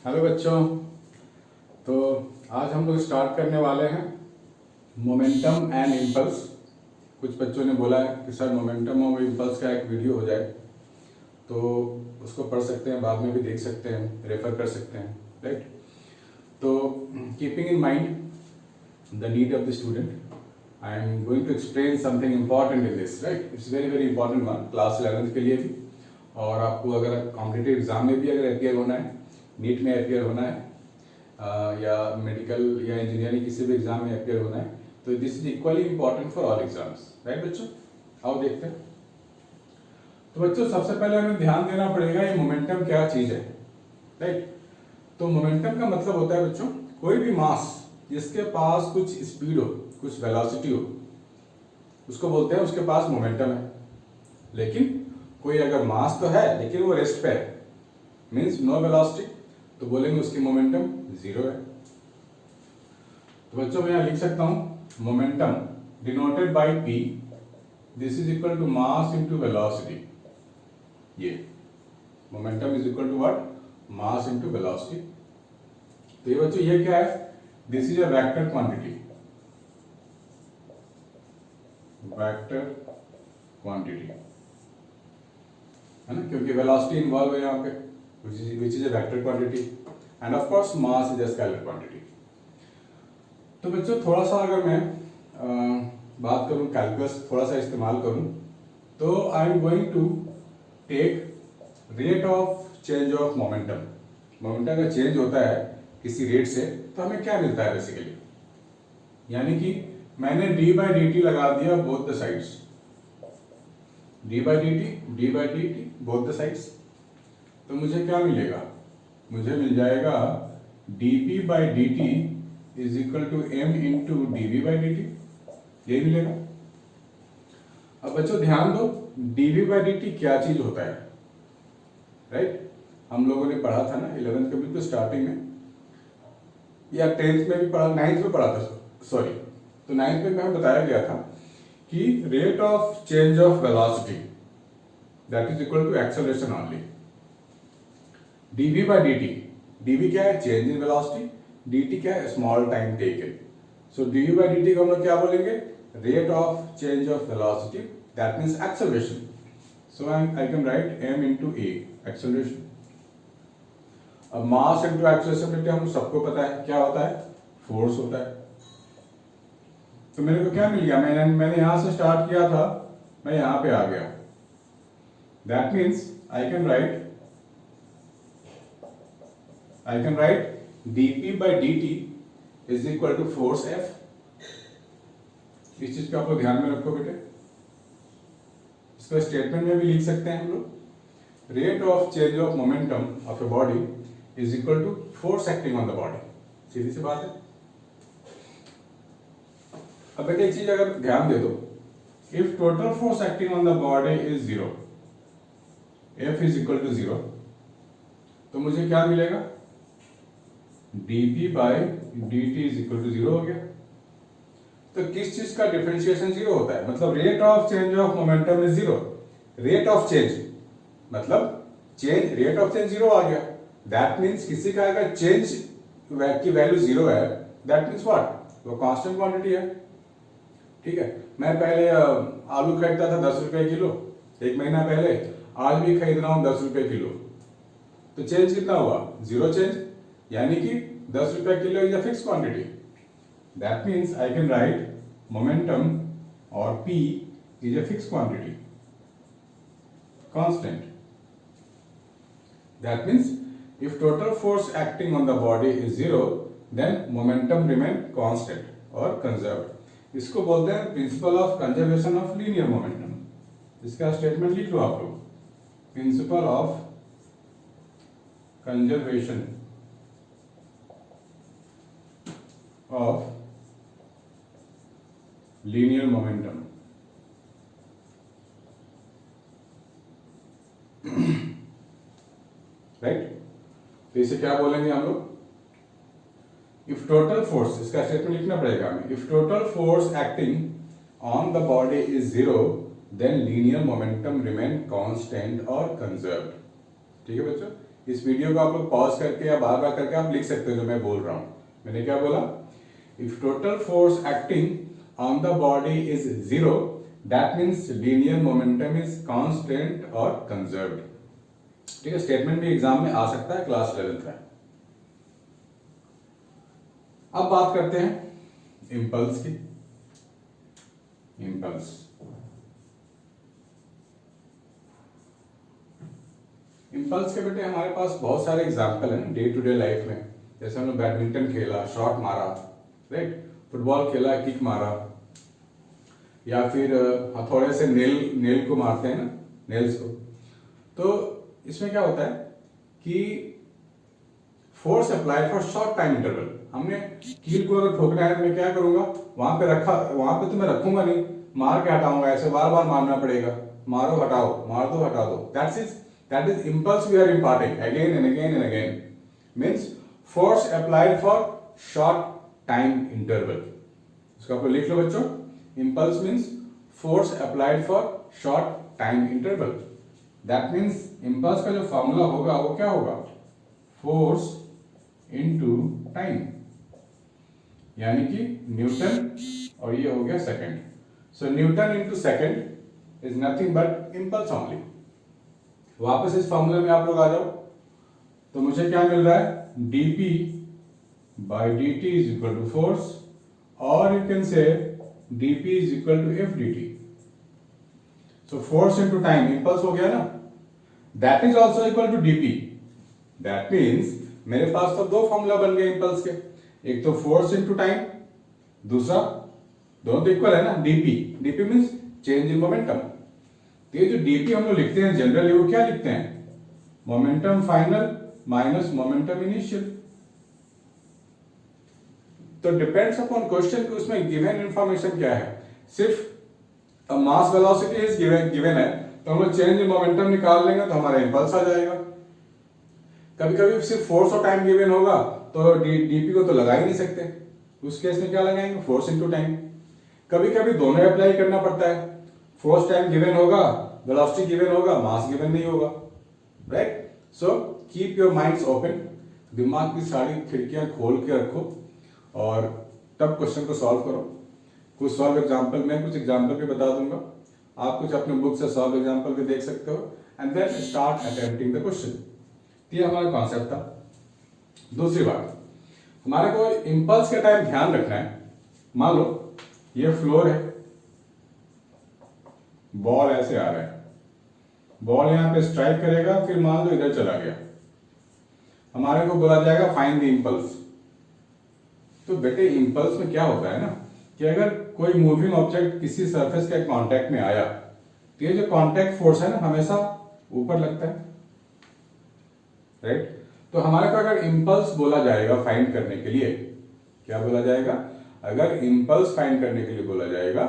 Hello बच्चों। तो आज हम लोग स्टार्ट करने वाले हैं मोमेंटम एंड इम्पल्स। कुछ बच्चों ने बोला है कि सर मोमेंटम और इम्पल्स का एक वीडियो हो जाए, तो उसको पढ़ सकते हैं, बाद में भी देख सकते हैं, रेफर कर सकते हैं, राइट। तो keeping in mind the need of the student, I am going to explain something important in this, right. It's very very important one, class 11th के लिए भी, और आपको अगर कॉम्पिटिटिव एग्जाम में भी अगर अपियर होना है, नीट में अपियर होना है, या मेडिकल या इंजीनियरिंग किसी भी एग्जाम में अपियर होना है, तो this is equally important for all exams, right बच्चों। आओ देखते हैं। तो बच्चों सबसे पहले हमें ध्यान देना पड़ेगा ये मोमेंटम क्या चीज है, राइट। तो मोमेंटम का मतलब होता है बच्चों कोई भी मास जिसके पास कुछ स्पीड हो, कुछ वेलोसिटी हो, उसको बोलते हैं उसके पास मोमेंटम है। लेकिन कोई अगर मास तो है लेकिन वो रेस्ट पे है, मीन्स नो वेलोसिटी, तो बोलेंगे उसकी मोमेंटम जीरो है। तो बच्चों मैं यहां लिख सकता हूं momentum denoted by p, this is equal to mass into velocity. ये momentum is equal to what, mass into velocity. तो ये बच्चों ये क्या है, this is a vector quantity, vector quantity है ना, क्योंकि वेलोसिटी इन्वॉल्व है यहाँ पे, which is a vector quantity, and of course mass is a scalar quantity। तो बच्चों थोड़ा सा अगर मैं बात करूं, कैलकुलस थोड़ा सा इस्तेमाल करूं, तो I am going to take rate of change of momentum. Momentum का चेंज होता है किसी रेट से, तो हमें क्या मिलता है बेसिकली, यानी कि मैंने d बाई डी टी लगा दिया both the sides, d by d t both the sides, तो मुझे क्या मिलेगा, मुझे मिल जाएगा dp by d t is equal to m into dv by d t, यही मिलेगा। अब बच्चों ध्यान दो, dv बाई डी टी क्या चीज होता है, राइट। हम लोगों ने पढ़ा था ना 11th के बिल्कुल स्टार्टिंग में, या 10th में भी पढ़ा, 9th में पढ़ा था, सॉरी। तो 9th में हमें बताया गया था कि rate of change of velocity that is equal to acceleration only. dv by dt, dv क्या है, चेंज इन वेलोसिटी, dt क्या है, small time taken. So dv by dt को हम लोग क्या बोलेंगे, rate of change of velocity, that means acceleration. So I can right m into a, acceleration. अब मास इनटू एक्सेलरेशन बेटे हम सबको पता है क्या होता है, फोर्स होता है। तो मेरे को क्या मिल गया, मैंने यहां से स्टार्ट किया था, मैं यहां पे आ गया, that means I can write dp by dt is equal to force F। इस चीज को आप लोग ध्यान में रखो बेटे, इसको स्टेटमेंट में भी लिख सकते हैं हम लोग, rate of change of momentum of a body is equal to force acting on the body. सीधी सी बात है। अब बेटे एक चीज अगर ध्यान दे दो, if total force acting on the body is zero, F is equal to zero, तो मुझे क्या मिलेगा, dp by d t is equal to zero हो गया। तो किस चीज का डिफरेंशिएशन जीरो होता है, मतलब rate of change of momentum is zero, rate of change मतलब change, rate of change zero आ गया, दैट मींस किसी का अगर चेंज की वैल्यू जीरो है, दैट मींस व्हाट, वो कांस्टेंट क्वांटिटी है। ठीक है, मैं पहले आलू खरीदता था 10 रुपए किलो, एक महीना पहले, आज भी खरीद रहा हूं 10 रुपए किलो, तो चेंज कितना हुआ, जीरो चेंज, यानी कि 10 रुपए kilo is a fix quantity. That means I can write momentum और p is a fix quantity, constant. That means if total force acting on the body is zero, then momentum remain constant और conserve. इसको बोलते हैं principle of conservation of linear momentum. इसका statement लिख लो आप लोग, principle of conservation of linear momentum। Right, तो इसे क्या बोलेंगे हम लोग, इफ टोटल फोर्स, इसका स्टेटमेंट लिखना पड़ेगा हमें, if total force acting on the body is zero, then linear momentum remain constant और कंजर्व्ड। ठीक है बच्चों, इस वीडियो को आप लोग पॉज करके या बार बार करके आप लिख सकते हो जो मैं बोल रहा हूँ। मैंने क्या बोला? If total force acting on the body is zero, that means linear momentum is constant और कंजर्व्ड। ठीक है, स्टेटमेंट भी एग्जाम में आ सकता है क्लास 11th में। अब बात करते हैं इंपल्स की। इंपल्स के बेटे हमारे पास बहुत सारे एग्जाम्पल हैं डे टू डे लाइफ में। जैसे हमने बैडमिंटन खेला, शॉट मारा, राइट, फुटबॉल खेला, किक मारा, या फिर हथौड़े से नेल को मारते हैं ना, नेल्स को। तो इसमें क्या होता है कि force applied for short time interval. हमने कील को अगर ठोकना है, मैं क्या करूंगा, वहां पे तो मैं रखूंगा नहीं, मार के हटाऊंगा, ऐसे बार बार मारना पड़ेगा, मारो हटाओ, मार दो हटा दो। That is impulse we are imparting again and again and again. Means force applied for short time interval. इसको आप लिख लो बच्चों। Impulse means force applied for short time interval. That means impulse का जो फॉर्मूला होगा वो क्या होगा? Force into time, यानी कि न्यूटन, और ये हो गया second. So Newton into second is nothing but impulse only. वापस इस फॉर्मूले में आप लोग आ जाओ, तो मुझे क्या मिल रहा है? dp by dt is equal to force, और you can say dp is equal to f dt. So force into time, impulse हो गया ना, that is also equal to dp. That means मेरे पास तो दो फॉर्मूला बन गए impulse के, एक तो force into time, दूसरा दोनों तो इक्वल है ना, dp means change in momentum. तो ये जो dp हम लोग लिखते हैं जनरली, वो क्या लिखते हैं? Momentum final minus momentum initial. तो डिपेंड्स अपॉन क्वेश्चन कि उसमें गिवन इंफॉर्मेशन क्या है। सिर्फ मास वेलोसिटी इज गिवन है, तो हम लोग चेंज इन मोमेंटम निकाल लेंगे तो हमारा इंपल्स आ जाएगा। कभी कभी सिर्फ फोर्स और टाइम गिवन होगा तो डीपी को तो लगा ही नहीं सकते, उस केस में क्या लगाएंगे? Force into time. कभी कभी दोनों अप्लाई करना पड़ता है, फोर्स टाइम गिवन होगा, वेलोसिटी गिवन होगा, मास गिवन नहीं होगा, right. So keep your minds open, दिमाग की सारी खिड़कियां खोल के रखो और तब क्वेश्चन को सॉल्व करो। कुछ सॉल्व एग्जांपल, मैं कुछ एग्जांपल भी बता दूंगा, आप कुछ अपने बुक से सॉल्व एग्जांपल भी देख सकते हो, and then start attempting the question. ये हमारा कॉन्सेप्ट था। दूसरी बात, हमारे को इंपल्स के टाइम ध्यान रखना है। मान लो ये फ्लोर है, बॉल ऐसे आ रहा है, बॉल यहां पे स्ट्राइक करेगा, फिर मान लो इधर चला गया, हमारे को बोला जाएगा फाइंड द इंपल्स। तो बेटे इंपल्स में क्या होता है ना कि अगर कोई मूविंग ऑब्जेक्ट किसी सरफेस के कांटेक्ट में आया तो ये जो कांटेक्ट फोर्स है ना हमेशा ऊपर लगता है, राइट। तो हमारे को अगर इंपल्स बोला जाएगा फाइंड करने के लिए, क्या बोला जाएगा? अगर इंपल्स फाइंड करने के लिए बोला जाएगा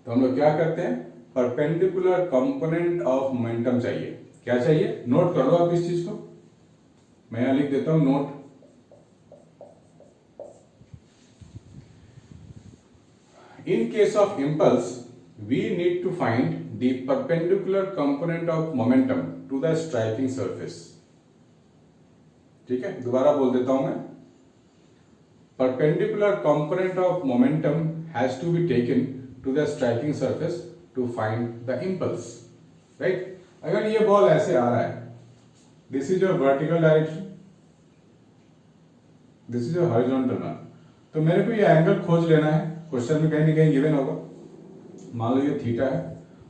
तो हम लोग क्या करते हैं? परपेंडिकुलर कंपोनेंट ऑफ मोमेंटम चाहिए। क्या चाहिए? नोट कर लो आप इस चीज को, मैं यहां लिख देता हूं note. In case of impulse, we need to find the perpendicular component of momentum to the striking surface. ठीक है, दोबारा बोल देता हूं मैं। Perpendicular component of momentum has to be taken to the striking surface to find the impulse. Right? अगर ये ball ऐसे आ रहा है, this is your vertical direction, this is your horizontal one, तो मेरे को ये एंगल खोज लेना है। क्वेश्चन में कहीं ना कहीं गिवन होगा, मान लो ये थीटा है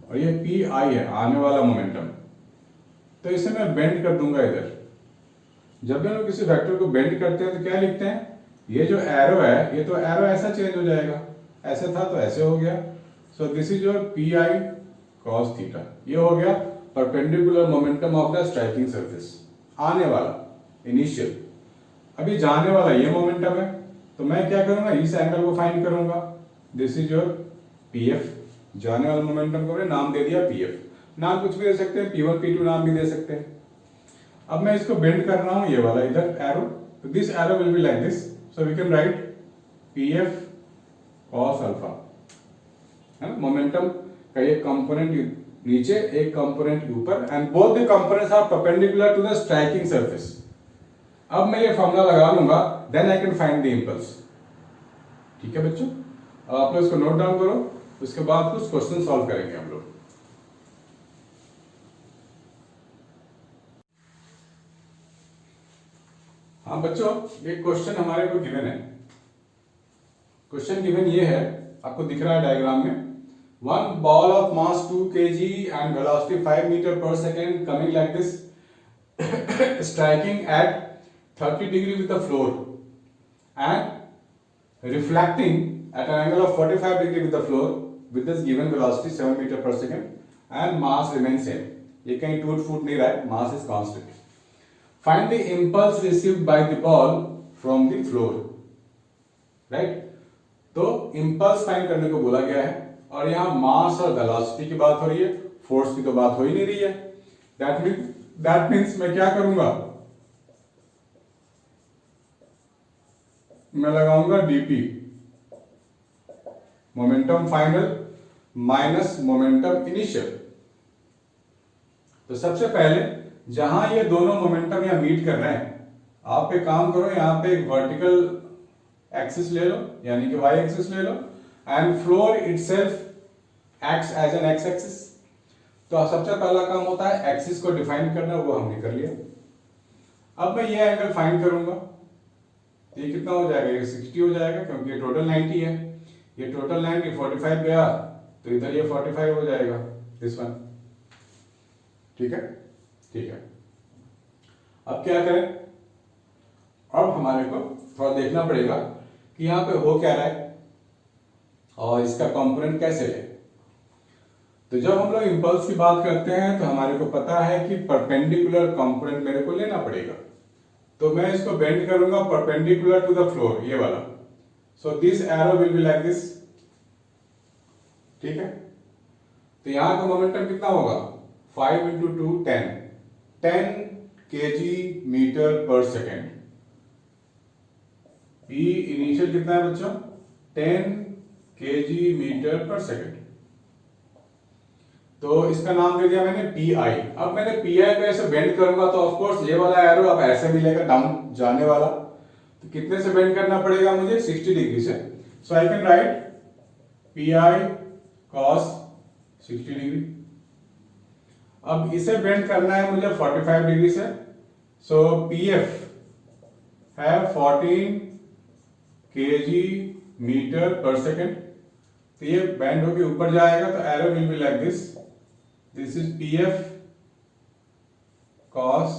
और ये पी आई है, आने वाला मोमेंटम, तो इसे मैं बेंड कर दूंगा इधर। जब भी हम लोग किसी वेक्टर को बेंड करते हैं तो क्या लिखते हैं? ये जो एरो है, ये तो एरो ऐसा चेंज हो जाएगा, ऐसे था तो ऐसे हो गया। So this is your P I cos theta. ये हो गया perpendicular momentum of the striking surface, आने वाला इनिशियल। अभी जाने वाला ये मोमेंटम है, तो मैं क्या करूंगा? इस एंगल को फाइंड करूंगा। This is your P F, जाने वाले मोमेंटम को मैंने नाम दे दिया पी एफ। नाम कुछ भी दे सकते हैं, P1 P2 नाम भी दे सकते हैं। अब मैं इसको बेंड कर रहा हूं, ये वाला इधर एरो, तो this arrow will be like this, so we can write p f cos alpha, है ना। मोमेंटम का ये कंपोनेंट नीचे, एक कंपोनेंट के ऊपर, and both the components are perpendicular to the striking surface. अब मैं ये फॉर्मूला लगा लूंगा, then I can find the impulse. ठीक है बच्चों, अब आप लोग इसको नोट डाउन करो, उसके बाद कुछ क्वेश्चन सॉल्व करेंगे हम लोग। हाँ बच्चों, ये क्वेश्चन हमारे को गिवन है। क्वेश्चन गिवन ये है, आपको दिख रहा है डायग्राम में, one ball of mass 2 kg and velocity 5 meter per second coming like this striking at 30 degree with the floor and reflecting at an angle of 45 degree with the floor with this given velocity 7 meter per second and mass remains same। ये कहीं टूट फूट नहीं रहा है, mass is constant। Find the impulse received by the ball from the floor, right? तो impulse find करने को बोला गया है, और यहां मास और वेलोसिटी की बात हो रही है, फोर्स की तो बात हो ही नहीं रही है। दैट मीन्स मैं क्या करूंगा, मैं लगाऊंगा DP, momentum final minus momentum initial. तो सबसे पहले जहां ये दोनों मोमेंटम यहां मीट कर रहे हैं, आप एक काम करो, यहां पे एक वर्टिकल एक्सिस ले लो, यानी कि वाई एक्सिस ले लो, and floor itself acts as an X axis. तो सबसे पहला काम होता है एक्सिस को डिफाइन करना, वो हमने कर लिया। अब मैं ये एंगल फाइंड करूंगा, ये कितना हो जाएगा, ये 60 हो जाएगा, क्योंकि ये टोटल 90 है, ये टोटल 90 45 गया, तो इधर ये 45 हो जाएगा, दिस वन। ठीक है, ठीक है। अब क्या करें, अब हमारे को थोड़ा देखना पड़ेगा कि यहाँ पे हो क्या रहा है और इसका कंपोनेंट कैसे ले। तो जब हम लोग इंपल्स की बात करते हैं तो हमारे को पता है कि परपेंडिकुलर कंपोनेंट मेरे को लेना पड़ेगा। तो मैं इसको बेंड करूंगा परपेंडिकुलर टू द फ्लोर, ये वाला। So this arrow will be like this. ठीक है, तो यहां का मोमेंटम कितना होगा, 5 into 2 10 kg metre per second. P initial कितना है बच्चों, 10 kg मीटर पर सेकेंड। तो इसका नाम दे दिया मैंने पी आई। अब मैंने पी आई को ऐसे बेंड करूंगा तो ऑफ कोर्स ये वाला एरो अब ऐसे मिलेगा डाउन जाने वाला। तो कितने से बेंड करना पड़ेगा मुझे, 60 डिग्री से। So I can write P I cos 60 degree. अब इसे बेंड करना है मुझे 45 डिग्री से। सो पी एफ है 14 kg मीटर पर सेकेंड। तो ये बेंड होके ऊपर जाएगा, तो arrow will be like this. This is P f cos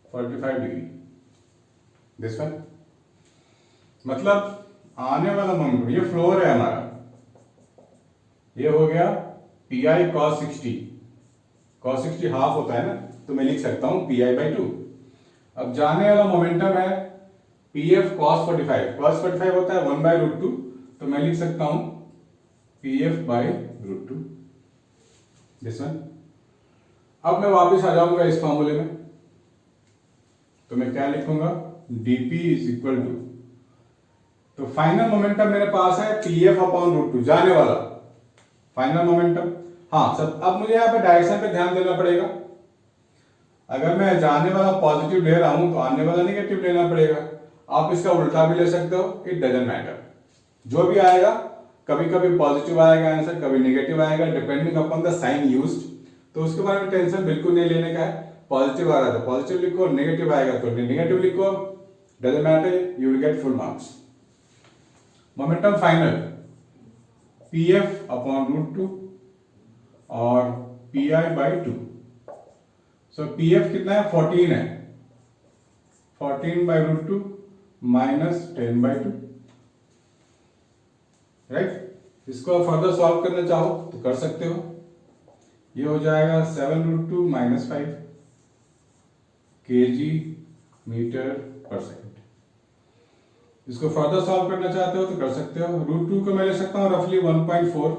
45 degree, this one. मतलब आने वाला मोमेंटम, ये फ्लोर है हमारा, ये हो गया P I cos 60। Cos 60 half होता है ना, तो मैं लिख सकता हूं पी आई बाई 2। अब जाने वाला मोमेंटम है पी एफ कॉस 45। कॉस 45 होता है 1 बाई रूट 2, तो मैं लिख सकता हूं p f by root 2, this one. अब मैं वापस आ जाऊंगा इस फॉर्मूले में, तो मैं क्या लिखूंगा, dp इज इक्वल टू, तो फाइनल मोमेंटम मेरे पास है पी एफ अपॉन रूट 2, जाने वाला फाइनल मोमेंटम। हाँ सब, अब मुझे यहाँ पे डायरेक्शन पे ध्यान देना पड़ेगा। अगर मैं जाने वाला पॉजिटिव ले रहा हूं तो आने वाला नेगेटिव लेना पड़ेगा। आप इसका उल्टा भी ले सकते हो, इट डजंट मैटर, जो भी आएगा, कभी कभी पॉजिटिव आएगा आंसर, कभी नेगेटिव आएगा, depending upon the sign used. तो उसके बारे में टेंशन बिल्कुल नहीं लेने का है। पॉजिटिव आ रहा है तो पॉजिटिव लिखो, नेगेटिव आएगा तो नेगेटिव लिखो, doesn't matter, you will get full marks. Momentum final p f upon root 2 और p i by 2। So p f कितना है, 14 है, 14 बाई रूट 2 माइनस 10 बाई 2, राइट। इसको फर्दर सॉल्व करना चाहो तो कर सकते हो। ये हो जाएगा 7 root 2 minus 5 kg metre per second. इसको फर्दर सॉल्व करना चाहते हो तो कर सकते हो। रूट 2 को मैं ले सकता हूं रफली 1.4,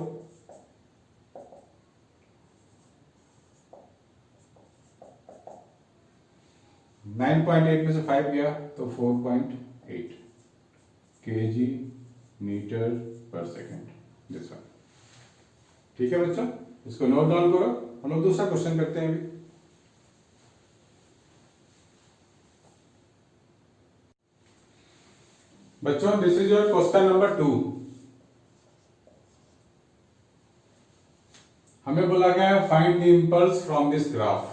9.8 में से 5 गया तो 4.8 kg metre per second, this one. ठीक है बच्चों। इसको नोट डाउन करो, हम लोग दूसरा क्वेश्चन करते हैं अभी। बच्चों this is your question number 2। हमें बोला गया है find the impulse from this graph.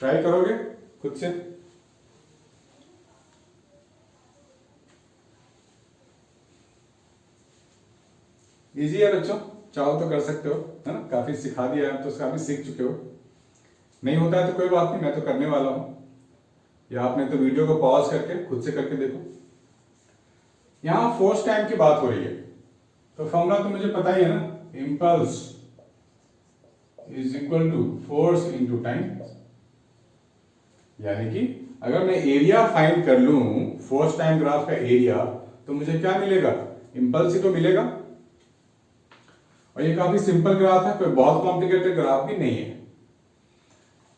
Try करोगे खुद से? इजी है बच्चों, चाहो तो कर सकते हो, है ना, काफी सिखा दिया है तो काफी सीख चुके हो। नहीं होता है तो कोई बात नहीं, मैं तो करने वाला हूं, या आपने तो वीडियो को पॉज करके खुद से करके देखो। यहां फोर्स टाइम की बात हो रही है, तो फॉर्मूला तो मुझे पता ही है ना, impulse is equal to force into time. यानी कि अगर मैं एरिया फाइंड कर लूं, फोर्स टाइम ग्राफ का एरिया, तो मुझे क्या मिलेगा? इंपल्स ही तो मिलेगा। और ये काफी सिंपल ग्राफ है, कोई बहुत कॉम्प्लिकेटेड ग्राफ भी नहीं है।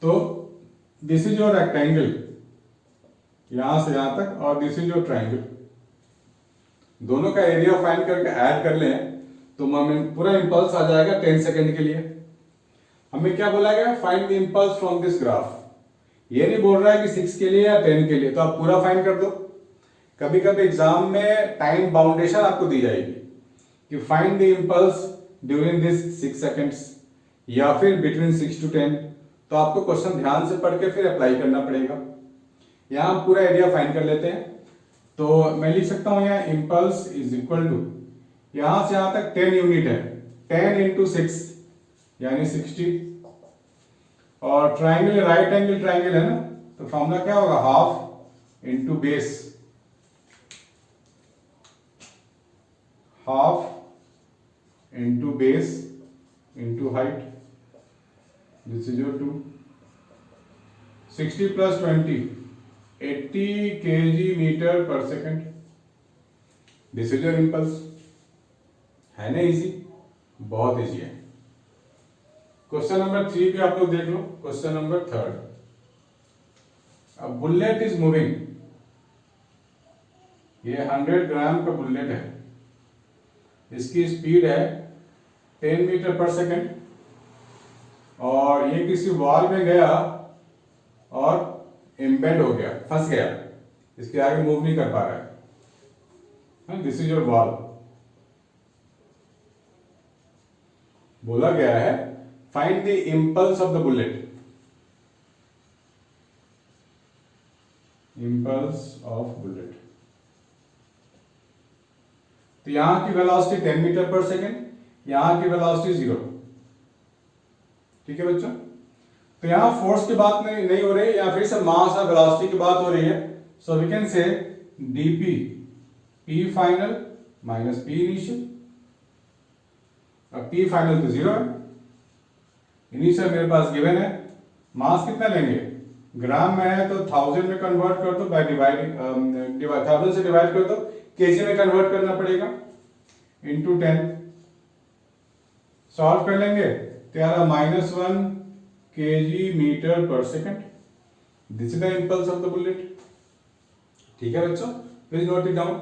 तो दिस इज योर रेक्टेंगल, यहां से यहां तक, और दिस इज योर ट्राइंगल। दोनों का एरिया फाइंड करके ऐड कर लें तो हमें पूरा इंपल्स आ जाएगा 10 सेकेंड के लिए। हमें क्या बोला गया? Find the impulse from this graph. ये नहीं बोल रहा है कि 6 के लिए या 10 के लिए, तो आप पूरा फाइंड कर दो। कभी कभी एग्जाम में टाइम बाउंडेशन आपको दी जाएगी कि find the impulse during this 6 seconds या फिर बिटवीन 6 to 10, तो आपको क्वेश्चन ध्यान से पढ़ के फिर अप्लाई करना पड़ेगा। यहां पूरा एरिया फाइंड कर लेते हैं, तो मैं लिख सकता हूं यहां इंपल्स इज इक्वल टू, यहां से यहां तक 10 यूनिट है, 10 इंटू 6 यानी 60, और ट्राइंगल राइट एंगल ट्राइंगल है ना, तो फॉर्मूला क्या होगा? Half into base, half into base into height, this is your 2। 60 plus 20 80 kg metre per second, this is your impulse. है ना इजी? बहुत इजी है। क्वेश्चन नंबर 3 भी आप लोग देख लो। Question number 3, a bullet is moving, ये 100 ग्राम का बुलेट है, इसकी स्पीड है 10 मीटर पर सेकेंड, और ये किसी वॉल में गया और एम्बेड हो गया, फंस गया, इसके आगे मूव नहीं कर पा रहा है। This is your wall. बोला गया है find the impulse of the bullet, impulse of bullet. तो यहां की वेलोसिटी 10 मीटर पर सेकेंड, यहां की वेलोसिटी 0। ठीक है बच्चों? तो यहां फोर्स की बात नहीं हो रही, या फिर से मास और वेलोसिटी की बात हो रही है। So we can say dp p final minus p initial. अब p फाइनल तो 0 है, इनिशियल मेरे पास गिवन है। मास कितना लेंगे? ग्राम में है तो 1000 में कन्वर्ट कर दो, बाय डिवाइडिंग 1000 से डिवाइड कर दो, केजी में कन्वर्ट करना पड़ेगा, इंटू 10। सॉल्व कर लेंगे तो यार -1 kg metre per second, this is the impulse of the bullet. ठीक है बच्चों, प्लीज नोट इट डाउन।